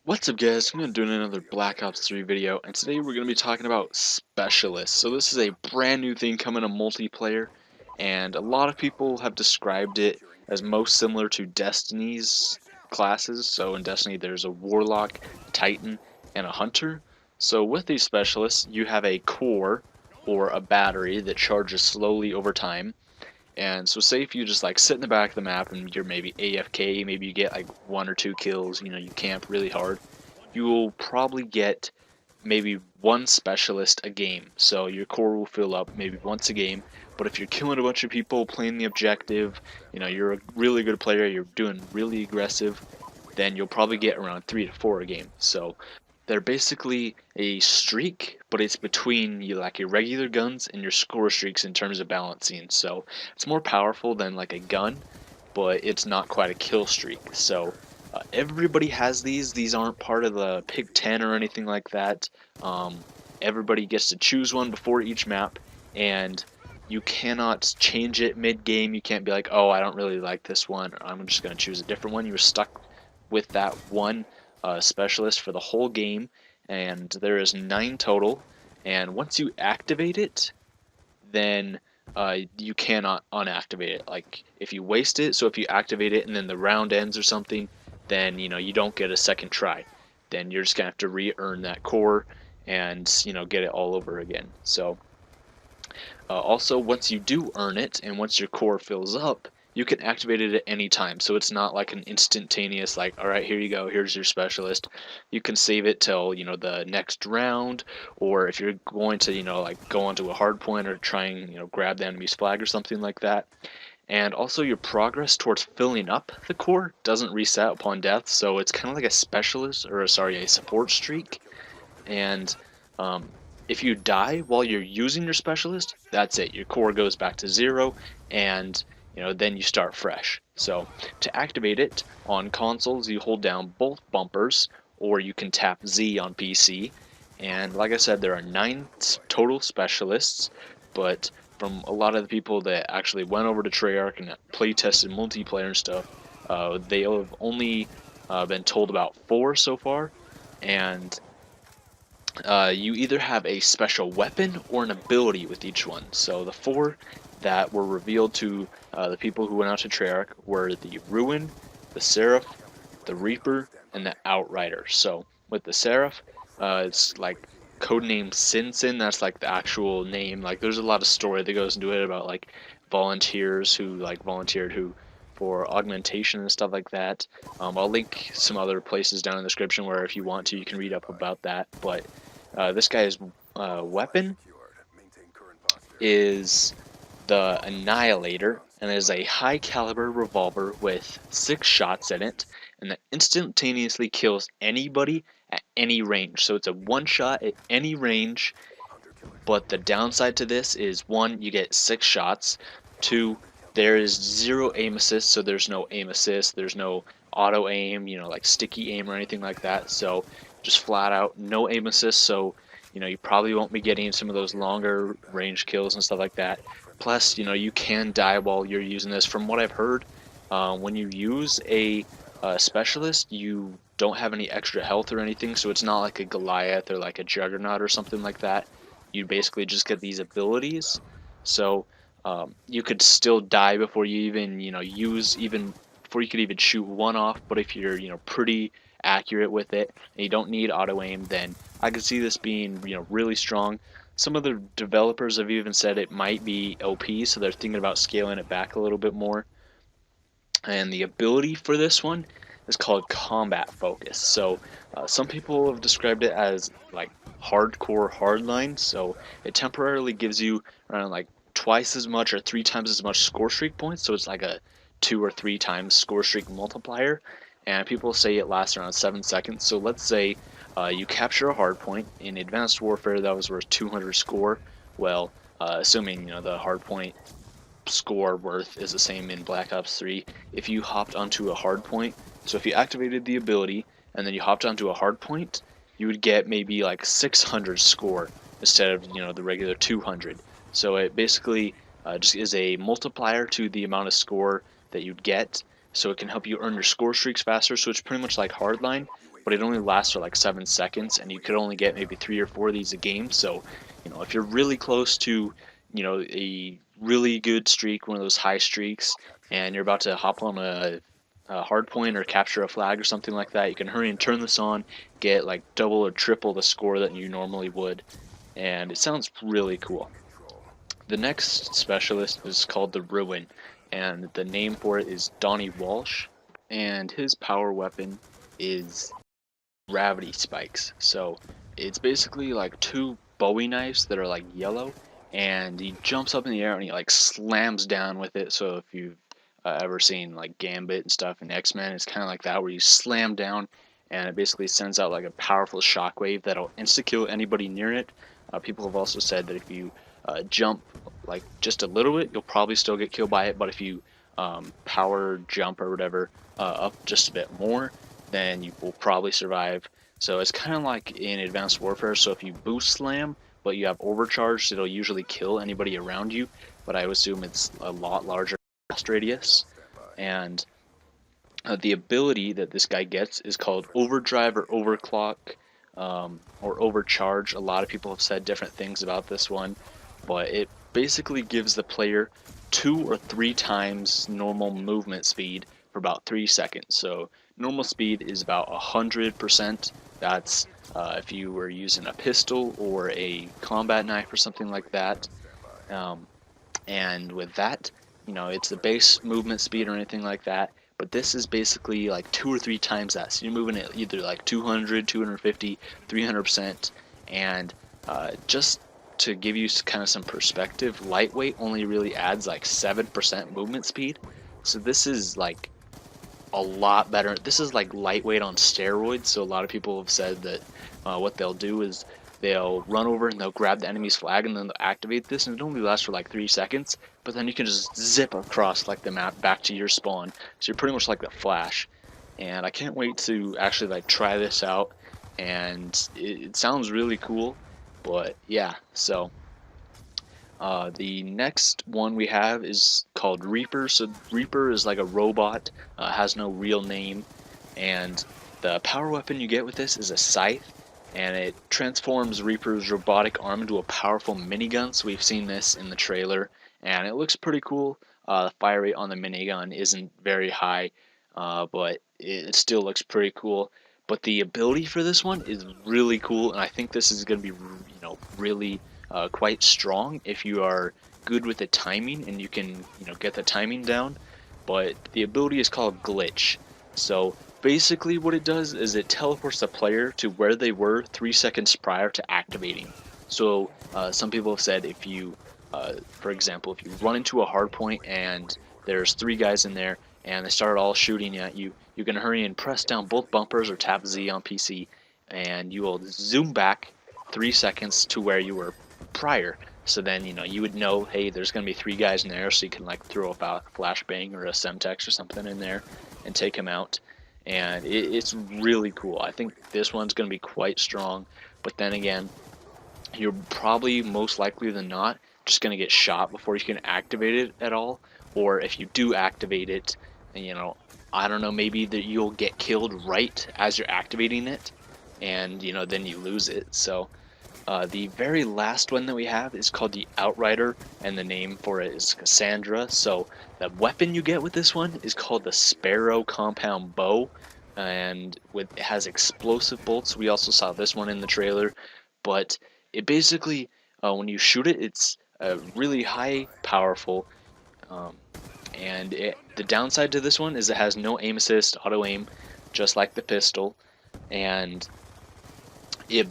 What's up guys, I'm going to do another Black Ops 3 video, and today we're going to be talking about Specialists. So this is a brand new thing coming to multiplayer, and a lot of people have described it as most similar to Destiny's classes. So in Destiny there's a Warlock, Titan, and a Hunter. So with these Specialists you have a core, or a battery, that charges slowly over time. And so say if you just like sit in the back of the map and you're maybe AFK, maybe you get like 1 or 2 kills, you camp really hard, you will probably get maybe one specialist a game. So your core will fill up maybe once a game. But if you're killing a bunch of people, playing the objective, you're a really good player, you're doing really aggressive, then you'll probably get around 3 to 4 a game. So they're basically a streak, but it's between like your regular guns and your score streaks in terms of balancing. So it's more powerful than like a gun, but it's not quite a kill streak. So everybody has these. These aren't part of the Pick 10 or anything like that. Um, Everybody gets to choose one before each map, and you cannot change it mid-game. You can't be like, oh, I don't really like this one, I'm just going to choose a different one. You're stuck with that one specialist for the whole game, and there is 9 total. And once you activate it, then you cannot unactivate it. Like if you waste it, so if you activate it and then the round ends or something, then you don't get a second try. Then you're just gonna have to re-earn that core and get it all over again. So also, once you do earn it, and once your core fills up, you can activate it at any time. So it's not like an instantaneous, like, all right, here you go, here's your specialist. You can save it till the next round, or if you're going to like go onto a hard point or try and grab the enemy's flag or something like that. And also, your progress towards filling up the core doesn't reset upon death, so it's kind of like a specialist, or sorry, a support streak. And um, if you die while you're using your specialist, that's it. Your core goes back to 0, and then you start fresh. So to activate it on consoles, you hold down both bumpers, or you can tap Z on PC. And like I said, there are 9 total specialists, but from a lot of the people that actually went over to Treyarch and play tested multiplayer and stuff, they have only been told about 4 so far. And you either have a special weapon or an ability with each one. So the 4 that were revealed to the people who went out to Treyarch were the Ruin, the Seraph, the Reaper, and the Outrider. So with the Seraph, it's like codename Sin Sin. That's like the actual name. Like there's a lot of story that goes into it about like volunteers who like volunteered who for augmentation and stuff like that. I'll link some other places down in the description where if you want to, you can read up about that. But this guy's weapon is the Annihilator, and it is a high caliber revolver with 6 shots in it, and that instantaneously kills anybody at any range. So it's a one shot at any range, but the downside to this is 1, you get 6 shots, 2, there is 0 aim assist, so there's no aim assist, there's no auto aim, like sticky aim or anything like that. So just flat out no aim assist, so you probably won't be getting some of those longer range kills and stuff like that. Plus, you can die while you're using this. From what I've heard, when you use a specialist, you don't have any extra health or anything, so it's not like a Goliath or like a Juggernaut or something like that. You basically just get these abilities, so you could still die before you even before you could even shoot one off. But if you're pretty accurate with it and you don't need auto aim, then I could see this being really strong. Some of the developers have even said it might be OP, so they're thinking about scaling it back a little bit more. And the ability for this one is called Combat Focus. So some people have described it as like hardcore hardline. So it temporarily gives you around like twice as much or 3 times as much score streak points. So it's like a 2 or 3 times score streak multiplier. And people say it lasts around 7 seconds. So let's say you capture a hard point in Advanced Warfare that was worth 200 score. Well, assuming the hard point score worth is the same in Black Ops 3. If you hopped onto a hard point, so if you activated the ability and then you hopped onto a hard point, you would get maybe like 600 score instead of the regular 200. So it basically just is a multiplier to the amount of score that you'd get. so it can help you earn your score streaks faster. So it's pretty much like Hardline, but it only lasts for like 7 seconds, and you could only get maybe 3 or 4 of these a game. So, if you're really close to, a really good streak, one of those high streaks, and you're about to hop on a hard point or capture a flag or something like that, you can hurry and turn this on, get like double or triple the score that you normally would, and it sounds really cool. The next specialist is called the Ruin, and the name for it is Donnie Walsh, and his power weapon is gravity spikes. So it's basically like 2 Bowie knives that are like yellow, and he jumps up in the air and he like slams down with it. So if you've ever seen like Gambit and stuff in X-Men, it's kind of like that, where you slam down and it basically sends out like a powerful shockwave that'll insta-kill anybody near it. People have also said that if you jump like just a little bit, you'll probably still get killed by it, but if you power jump or whatever up just a bit more, then you will probably survive. So it's kind of like in Advanced Warfare. So if you boost slam but you have overcharged, it'll usually kill anybody around you, but I would assume it's a lot larger blast radius. And the ability that this guy gets is called Overdrive or Overclock, or Overcharge. A lot of people have said different things about this one, but it basically gives the player 2 or 3 times normal movement speed for about 3 seconds. So normal speed is about 100%. That's if you were using a pistol or a combat knife or something like that. And with that, it's the base movement speed or anything like that. But this is basically like 2 or 3 times that. So you're moving at either like 200, 250, 300%. And just to give you kind of some perspective, lightweight only really adds like 7% movement speed. So this is like a lot better. This is like lightweight on steroids. So a lot of people have said that what they'll do is they'll run over and they'll grab the enemy's flag and then they'll activate this, and it only lasts for like 3 seconds, but then you can just zip across like the map back to your spawn. So you're pretty much like the Flash. And I can't wait to actually like try this out, and it sounds really cool. But yeah, so the next one we have is called Reaper. So Reaper is like a robot, has no real name, and the power weapon you get with this is a scythe, and it transforms Reaper's robotic arm into a powerful minigun. So we've seen this in the trailer, and it looks pretty cool. The fire rate on the minigun isn't very high, but it still looks pretty cool. But the ability for this one is really cool, and I think this is going to be, really quite strong if you are good with the timing and you can, get the timing down. But the ability is called Glitch. So basically what it does is it teleports the player to where they were 3 seconds prior to activating. So some people have said if you, for example, if you run into a hard point and there's 3 guys in there and they start all shooting at you, you can hurry and press down both bumpers or tap Z on PC, and you will zoom back 3 seconds to where you were prior. So then, you would know, hey, there's going to be 3 guys in there, so you can like throw a flashbang or a Semtex or something in there and take them out. And it's really cool. I think this one's going to be quite strong, but then again, you're probably most likely than not just going to get shot before you can activate it at all. Or if you do activate it, I don't know, maybe that you'll get killed right as you're activating it, and then you lose it. So the very last one that we have is called the Outrider, and the name for it is Cassandra. So the weapon you get with this one is called the Sparrow Compound Bow, and it has explosive bolts. We also saw this one in the trailer, but it basically, when you shoot it, it's really high powerful. And the downside to this one is it has no aim assist, auto aim, just like the pistol, and it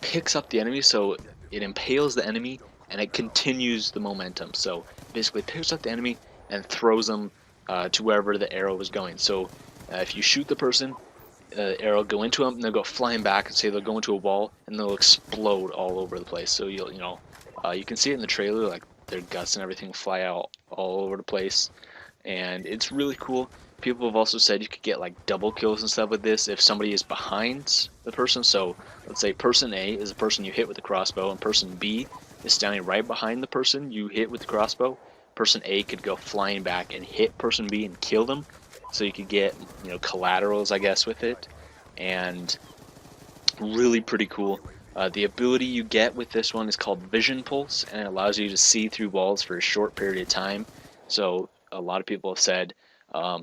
picks up the enemy, so it impales the enemy and it continues the momentum. So basically picks up the enemy and throws them to wherever the arrow was going. So if you shoot the person, arrow go into them and they'll go flying back, and say they'll go into a wall and they'll explode all over the place. So you can see it in the trailer, like their guts and everything fly out all over the place, and it's really cool. People have also said you could get like double kills and stuff with this if somebody is behind the person. So let's say person A is the person you hit with the crossbow, and person B is standing right behind the person you hit with the crossbow. person A could go flying back and hit person B and kill them, so you could get, you know, collaterals, I guess, with it, and really pretty cool. The ability you get with this one is called Vision Pulse, and it allows you to see through walls for a short period of time. So a lot of people have said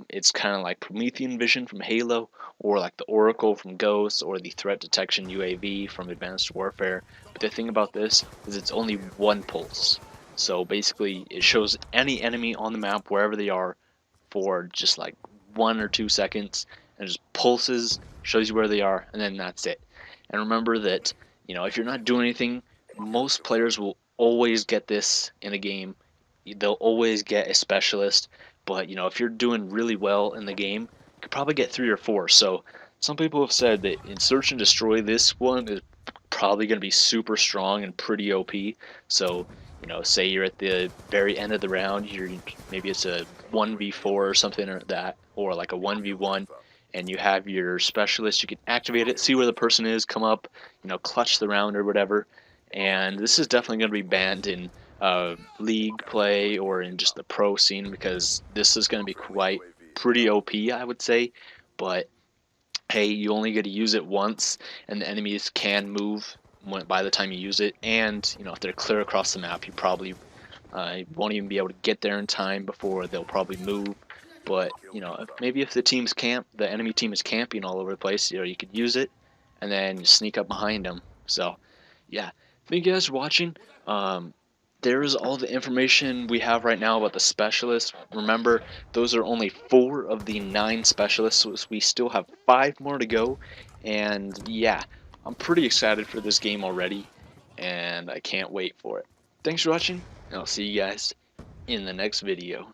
it's kind of like Promethean Vision from Halo, or like the Oracle from Ghost, or the Threat Detection UAV from Advanced Warfare. But the thing about this is it's only one pulse. So basically, it shows any enemy on the map wherever they are for just like 1 or 2 seconds, and just pulses, shows you where they are, and then that's it. And remember that, you know, if you're not doing anything, most players will always get this in a game. They'll always get a specialist, but you know, if you're doing really well in the game, you could probably get 3 or 4. So some people have said that in Search and Destroy, this one is probably going to be super strong and pretty OP. So, you know, say you're at the very end of the round, maybe it's a 1v4 or something or that, or like a 1v1, and you have your specialist. You can activate it, see where the person is, come up, you know, clutch the round or whatever. And this is definitely going to be banned in league play or in just the pro scene, because this is going to be quite pretty OP, I would say. But hey, you only get to use it once, and the enemies can move by the time you use it. And you know, if they're clear across the map, you probably won't even be able to get there in time before they'll probably move. But you know, maybe if the enemy team is camping all over the place, you know, you could use it and then you sneak up behind them. So yeah, thank you guys for watching. There is all the information we have right now about the specialists. Remember, those are only 4 of the 9 specialists, so we still have 5 more to go. And yeah, I'm pretty excited for this game already, and I can't wait for it. Thanks for watching, and I'll see you guys in the next video.